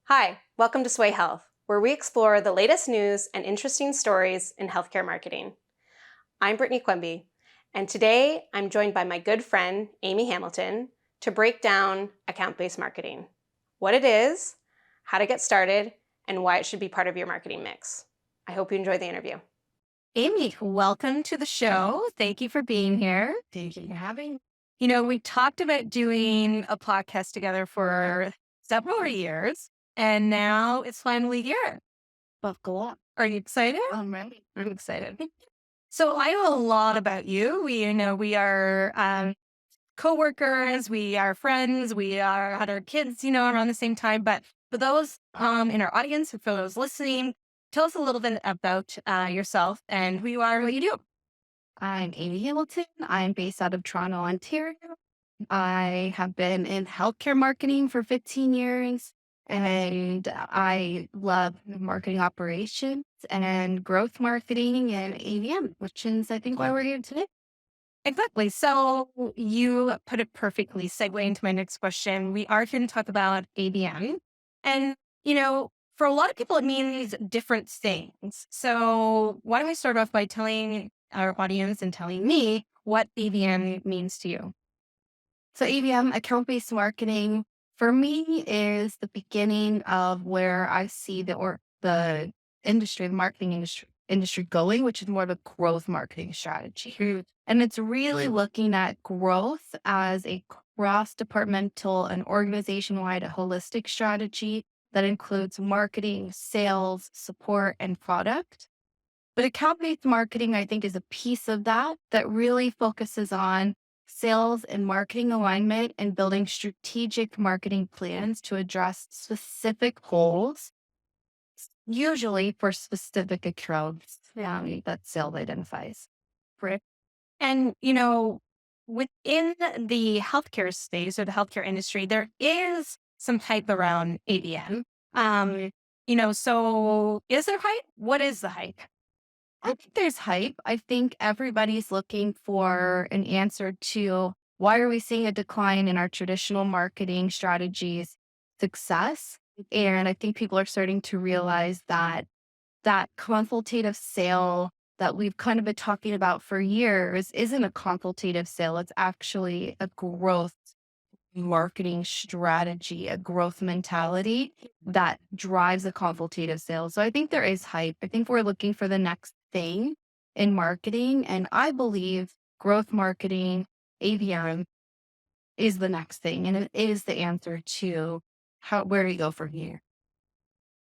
Hi, welcome to Sway Health, where we explore the latest news and interesting stories in healthcare marketing. I'm Brittany Quimby, and today I'm joined by my good friend, Amy Hamilton, to break down account-based marketing, what it is, how to get started, and why it should be part of your marketing mix. I hope you enjoy the interview. Amy, welcome to the show. Thank you for being here. Thank you for having me. We talked about doing a podcast together for several years, and now it's finally here. Buckle up. Are you excited? I'm ready. I'm excited. So I know a lot about you. We are coworkers, we are friends, we had our kids, around the same time. But for those in our audience, for those listening, tell us a little bit about yourself and who you are, what you do. I'm Amy Hamilton. I'm based out of Toronto, Ontario. I have been in healthcare marketing for 15 years, and I love marketing operations and growth marketing and ABM, which is, I think, why we're here today. Exactly. So you put it perfectly. Segue into my next question. We are going to talk about ABM. And, for a lot of people, it means different things. So why don't we start off by telling our audience and telling me what ABM means to you? So ABM, account-based marketing, for me is the beginning of where I see the industry, the marketing industry going, which is more of a growth marketing strategy. And it's really looking at growth as a cross-departmental and organization-wide holistic strategy that includes marketing, sales, support, and product. But account-based marketing, I think, is a piece of that really focuses on sales and marketing alignment and building strategic marketing plans to address specific goals, usually for specific accounts that sales identifies. Right. And, within the healthcare space or the healthcare industry, there is some hype around ABM. So is there hype? What is the hype? I think there's hype. I think everybody's looking for an answer to why are we seeing a decline in our traditional marketing strategies success? And I think people are starting to realize that that consultative sale that we've kind of been talking about for years isn't a consultative sale. It's actually a growth marketing strategy, a growth mentality that drives a consultative sale. So I think there is hype. I think we're looking for the next thing in marketing. And I believe growth marketing, ABM, is the next thing. And it is the answer to where do you go from here?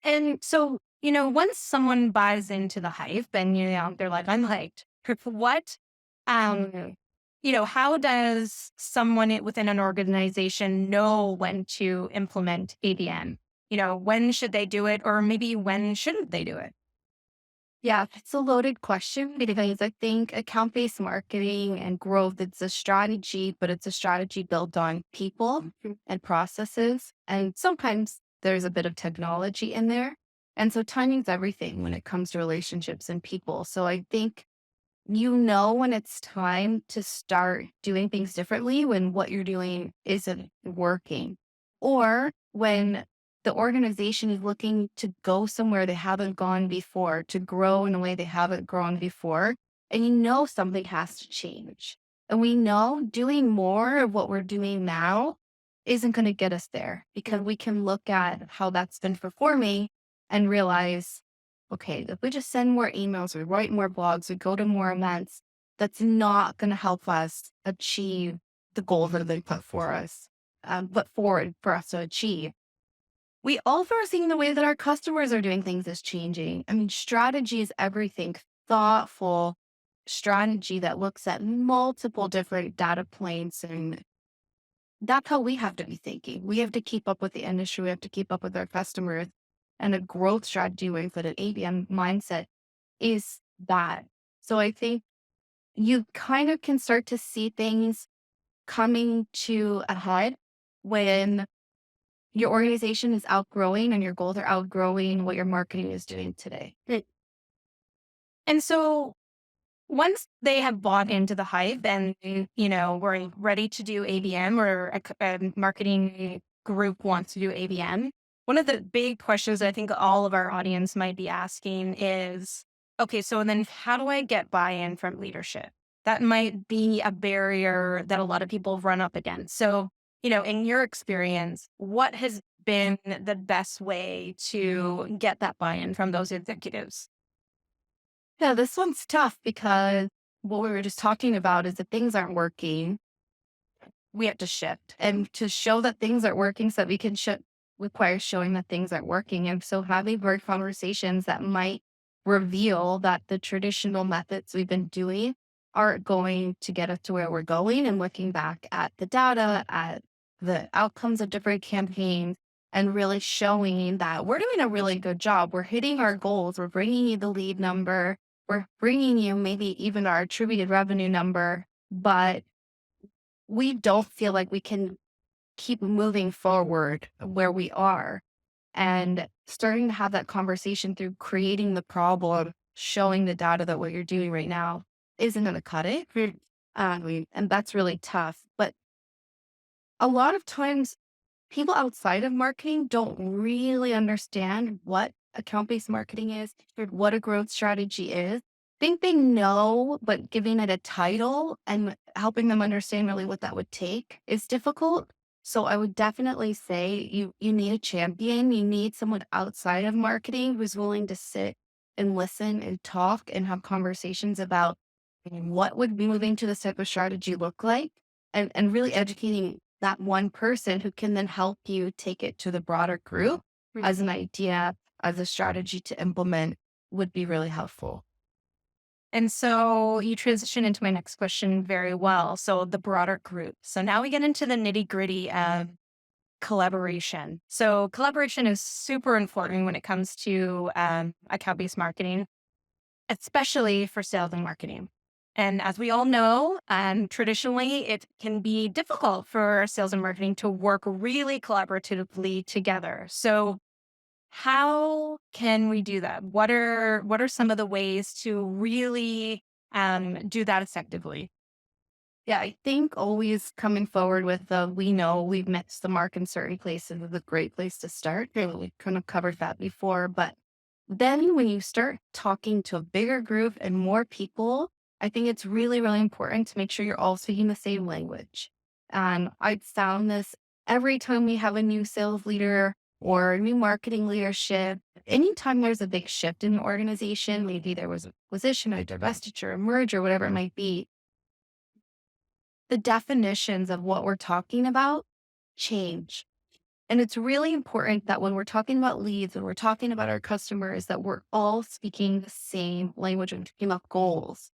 And so, once someone buys into the hype and, they're like, I'm hyped. What, how does someone within an organization know when to implement ABM? When should they do it? Or maybe when shouldn't they do it? Yeah, it's a loaded question because I think account-based marketing and growth, it's a strategy, but it's a strategy built on people and processes. And sometimes there's a bit of technology in there. And so timing's everything when it comes to relationships and people. So I think when it's time to start doing things differently when what you're doing isn't working, or when the organization is looking to go somewhere they haven't gone before, to grow in a way they haven't grown before, and something has to change. And we know doing more of what we're doing now isn't going to get us there because we can look at how that's been performing and realize, okay, if we just send more emails, we write more blogs, we go to more events, that's not going to help us achieve the goals that have been put for us, put forward for us to achieve. We also are seeing the way that our customers are doing things is changing. I mean, strategy is everything. Thoughtful strategy that looks at multiple different data points. And that's how we have to be thinking. We have to keep up with the industry. We have to keep up with our customers. And a growth strategy with an ABM mindset is that. So I think you kind of can start to see things coming to a head when your organization is outgrowing and your goals are outgrowing what your marketing is doing today. And so once they have bought into the hype and, we're ready to do ABM or a marketing group wants to do ABM, one of the big questions I think all of our audience might be asking is, okay, so then how do I get buy-in from leadership? That might be a barrier that a lot of people run up against. So, in your experience, what has been the best way to get that buy-in from those executives? Yeah, this one's tough because what we were just talking about is that things aren't working. We have to shift. And to show that things aren't working so that we can shift requires showing that things aren't working. And so having hard conversations that might reveal that the traditional methods we've been doing aren't going to get us to where we're going, and looking back at the data, at the outcomes of different campaigns, and really showing that we're doing a really good job. We're hitting our goals. We're bringing you the lead number. We're bringing you maybe even our attributed revenue number, but we don't feel like we can keep moving forward where we are. And starting to have that conversation through creating the problem, showing the data that what you're doing right now isn't going to cut it. And that's really tough. But a lot of times, people outside of marketing don't really understand what account-based marketing is, or what a growth strategy is. Think they know, but giving it a title and helping them understand really what that would take is difficult. So I would definitely say you need a champion. You need someone outside of marketing who's willing to sit and listen and talk and have conversations about what would moving to this type of strategy look like, and really educating that one person who can then help you take it to the broader group as an idea, as a strategy to implement would be really helpful. And so you transition into my next question very well. So the broader group. So now we get into the nitty gritty of collaboration. So collaboration is super important when it comes to account based marketing, especially for sales and marketing. And as we all know, traditionally, it can be difficult for sales and marketing to work really collaboratively together. So, how can we do that? What are some of the ways to really do that effectively? Yeah, I think always coming forward with the we know we've missed the mark in certain places is a great place to start. We kind of covered that before, but then when you start talking to a bigger group and more people, I think it's really, really important to make sure you're all speaking the same language. And I've found this every time we have a new sales leader or new marketing leadership. Anytime there's a big shift in the organization, maybe there was a acquisition, a divestiture, a merger, whatever it might be, the definitions of what we're talking about change. And it's really important that when we're talking about leads, when we're talking about our customers, that we're all speaking the same language and talking about goals.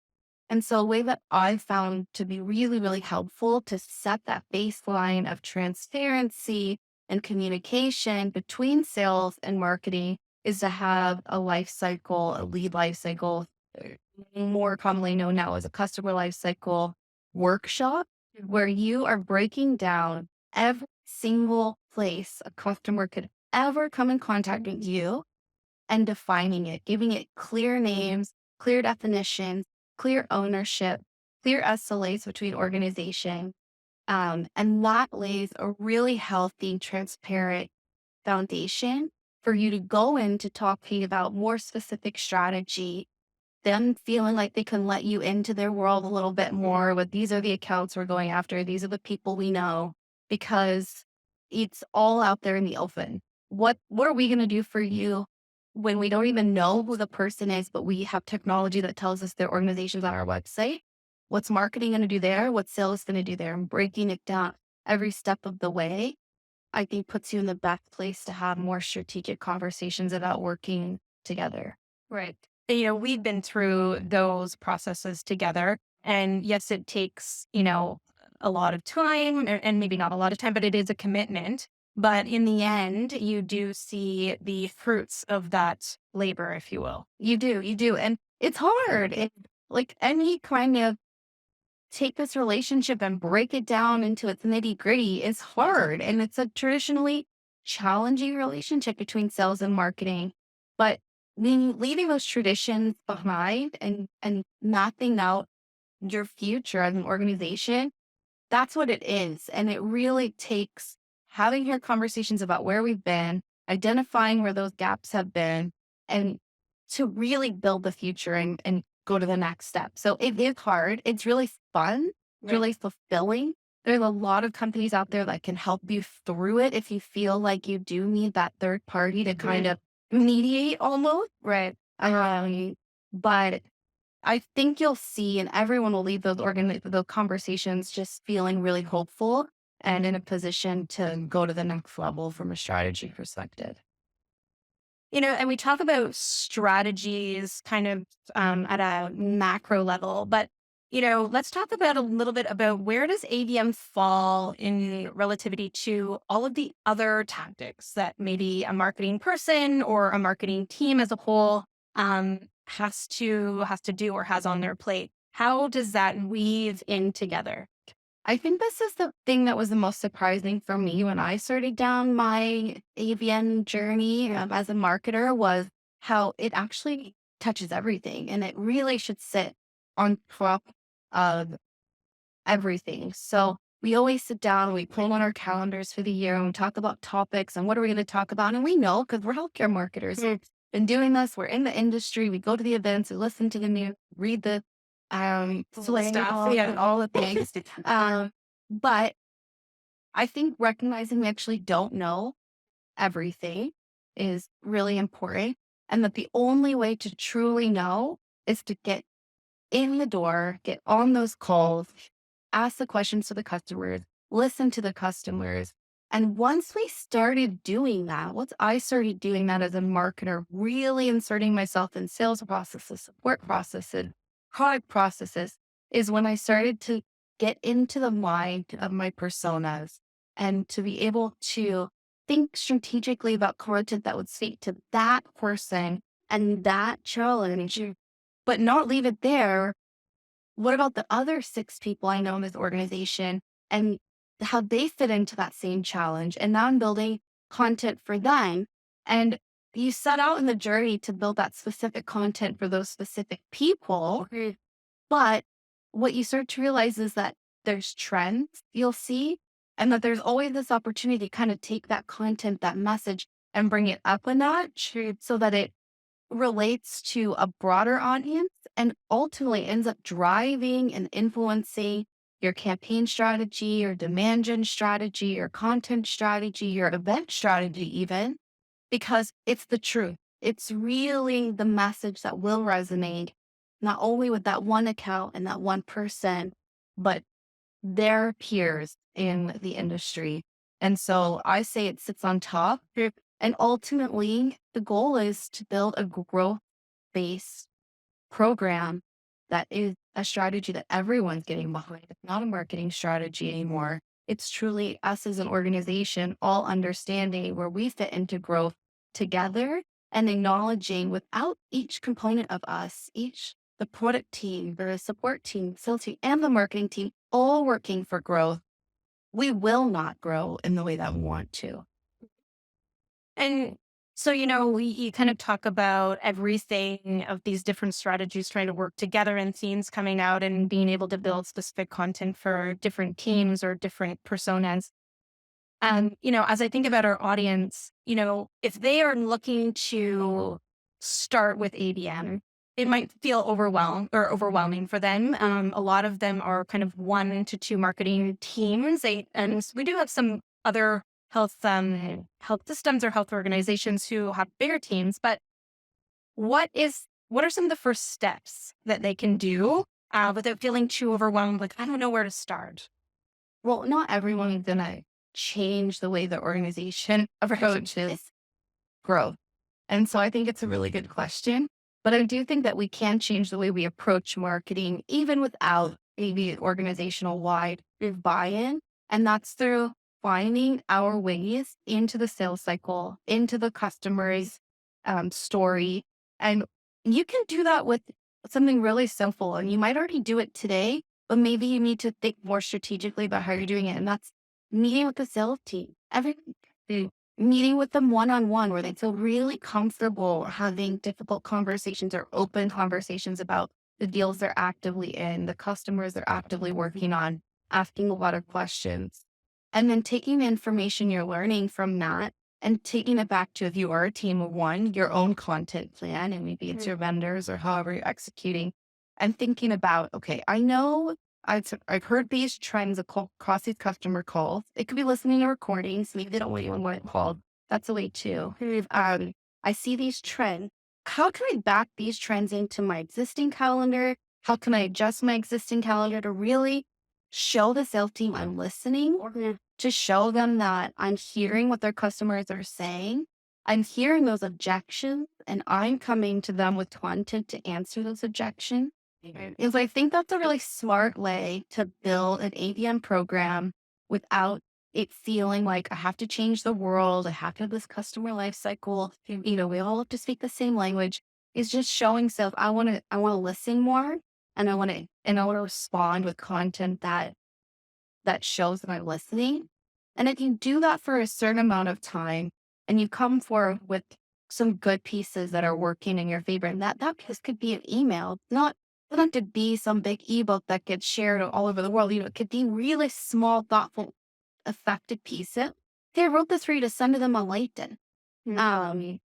And so a way that I've found to be really, really helpful to set that baseline of transparency and communication between sales and marketing is to have a life cycle, a lead life cycle, more commonly known now as a customer life cycle workshop, where you are breaking down every single place a customer could ever come in contact with you and defining it, giving it clear names, clear definitions, clear ownership, clear SLAs between organizations. And that lays a really healthy, transparent foundation for you to go into talking about more specific strategy, them feeling like they can let you into their world a little bit more with these are the accounts we're going after, these are the people we know, because it's all out there in the open. What are we going to do for you when we don't even know who the person is, but we have technology that tells us their organization's on our website? What's marketing going to do there? What's sales going to do there? And breaking it down every step of the way, I think puts you in the best place to have more strategic conversations about working together. Right. We've been through those processes together. And yes, it takes, a lot of time and maybe not a lot of time, but it is a commitment. But in the end, you do see the fruits of that labor, if you will. You do. And it's hard. Like any kind of take this relationship and break it down into its nitty gritty is hard. And it's a traditionally challenging relationship between sales and marketing. But leaving those traditions behind and mapping out your future as an organization, that's what it is. And it really takes having your conversations about where we've been, identifying where those gaps have been, and to really build the future and go to the next step. So it is hard. It's really fun, it's Right. really fulfilling. There's a lot of companies out there that can help you through it if you feel like you do need that third party to kind Right. of mediate almost. Right. But I think you'll see, and everyone will leave those conversations just feeling really hopeful and in a position to go to the next level from a strategy perspective. And we talk about strategies kind of at a macro level, but let's talk about a little bit about where does ABM fall in relativity to all of the other tactics that maybe a marketing person or a marketing team as a whole has to do or has on their plate. How does that weave in together? I think this is the thing that was the most surprising for me when I started down my ABN journey as a marketer was how it actually touches everything and it really should sit on top of everything. So we always sit down, we plan on our calendars for the year, and we talk about topics and what are we going to talk about. And we know because we're healthcare marketers, we've been doing this, we're in the industry, we go to the events, we listen to the news, read the slang Stuff, yeah. and all the things. But I think recognizing we actually don't know everything is really important. And that the only way to truly know is to get in the door, get on those calls, ask the questions to the customers, listen to the customers. And once we started doing that, once I started doing that as a marketer, really inserting myself in sales processes, support processes, product processes, is when I started to get into the mind of my personas and to be able to think strategically about content that would speak to that person and that challenge, but not leave it there. What about the other 6 people I know in this organization and how they fit into that same challenge? And now I'm building content for them. And you set out in the journey to build that specific content for those specific people. But what you start to realize is that there's trends you'll see, and that there's always this opportunity to kind of take that content, that message, and bring it up a notch so that it relates to a broader audience and ultimately ends up driving and influencing your campaign strategy, your demand gen strategy, your content strategy, your event strategy, even because it's the truth. It's really the message that will resonate, not only with that one account and that one person, but their peers in the industry. And so I say it sits on top. And ultimately, the goal is to build a growth based program that is a strategy that everyone's getting behind. It's not a marketing strategy anymore. It's truly us as an organization all understanding where we fit into growth together and acknowledging without each component of us, each the product team, the support team, sales team, and the marketing team all working for growth, we will not grow in the way that we want to. And so, you kind of talk about everything of these different strategies trying to work together and themes coming out and being able to build specific content for different teams or different personas. As I think about our audience, if they are looking to start with ABM, it might feel overwhelming for them. A lot of them are kind of 1 to 2 marketing teams. And we do have some other health systems or health organizations who have bigger teams. But what are some of the first steps that they can do without feeling too overwhelmed? Like, I don't know where to start. Well, not everyone is going to change the way the organization approaches growth. And so I think it's a really good question. But I do think that we can change the way we approach marketing, even without maybe organizational wide buy in. And that's through finding our ways into the sales cycle, into the customer's story. And you can do that with something really simple. And you might already do it today, but maybe you need to think more strategically about how you're doing it. And that's meeting with the sales team every day. meeting with them one-on-one where they feel really comfortable having difficult conversations or open conversations about the deals they're actively in, the customers they're actively working on, asking a lot of questions. And then taking the information you're learning from that and taking it back to, if you are a team of one, your own content plan, and maybe it's your vendors or however you're executing, and thinking about, okay, I know I've heard these trends across these customer calls. It could be listening to recordings. Maybe they don't want you on what it called. That's a way too. I see these trends. How can I back these trends into my existing calendar? How can I adjust my existing calendar to really show the sales team I'm listening, to show them that I'm hearing what their customers are saying? I'm hearing those objections and I'm coming to them with content to answer those objections. Is I think that's a really smart way to build an ABM program without it feeling like I have to change the world. I have to have this customer life cycle. We all have to speak the same language. It's just showing self. I want to listen more, and I want to respond with content that shows that I'm listening. And if you do that for a certain amount of time and you come forward with some good pieces that are working in your favor, and that piece could be an email, doesn't have to be some big ebook that gets shared all over the world. It could be really small, thoughtful, effective pieces. Hey, I wrote this for you to send to them on LinkedIn. Um,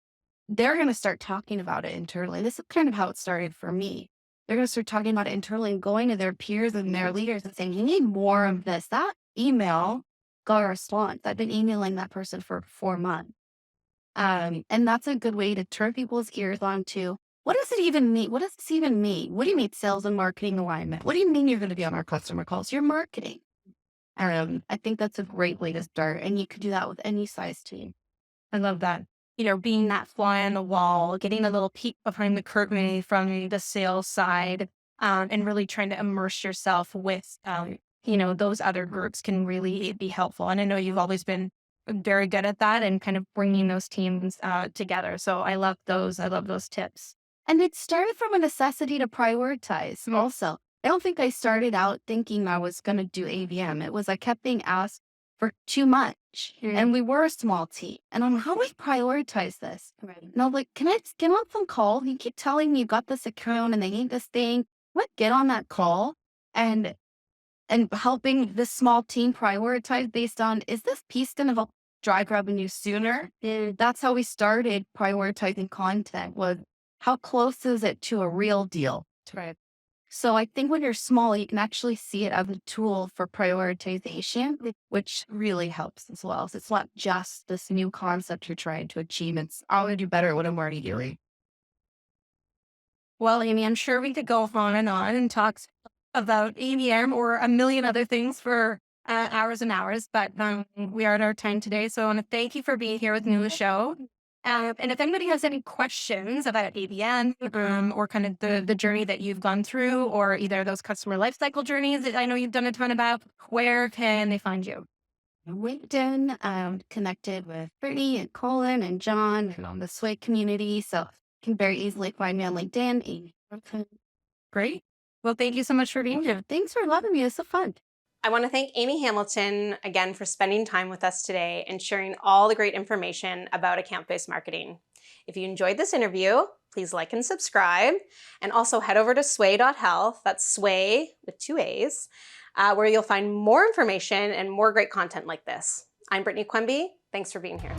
they're going to start talking about it internally. This is kind of how it started for me. They're going to start talking about it internally and going to their peers and their leaders and saying, you need more of this. That email got a response. I've been emailing that person for 4 months. And that's a good way to turn people's ears on to, what does it even mean? What does this even mean? What do you mean sales and marketing alignment? What do you mean you're going to be on our customer calls? You're marketing. I think that's a great way to start. And you could do that with any size team. I love that. Being that fly on the wall, getting a little peek behind the curtain from the sales side, and really trying to immerse yourself with, those other groups can really be helpful. And I know you've always been very good at that and kind of bringing those teams together. So I love those. I love those tips. And it started from a necessity to prioritize also. I don't think I started out thinking I was going to do ABM. It was I kept being asked for too much. And we were a small team. And I'm like, how do we prioritize this? Right. And I'm like, can I get on some call? You keep telling me you got this account and they need this thing. Let's get on that call and helping this small team prioritize based on, is this piece going to drive revenue sooner? That's how we started prioritizing content, was how close is it to a real deal? Right. So I think when you're small, you can actually see it as a tool for prioritization, which really helps as well. So it's not just this new concept you're trying to achieve. It's I want to do better at what I'm already doing. Well, Amy, I'm sure we could go on and talk about ABM or a million other things for hours and hours, but we are at our time today. So I want to thank you for being here with me on the show. And if anybody has any questions about ABM or kind of the journey that you've gone through, or either those customer lifecycle journeys that I know you've done a ton about, where can they find you? LinkedIn, connected with Brittany and Colin and John and on the Sway community. So you can very easily find me on LinkedIn. Great. Well, thank you so much for being here. Thanks for loving me. It's so fun. I want to thank Amy Hamilton again for spending time with us today and sharing all the great information about account-based marketing. If you enjoyed this interview, please like and subscribe, and also head over to sway.health, that's sway with 2 A's, where you'll find more information and more great content like this. I'm Brittany Quemby. Thanks for being here.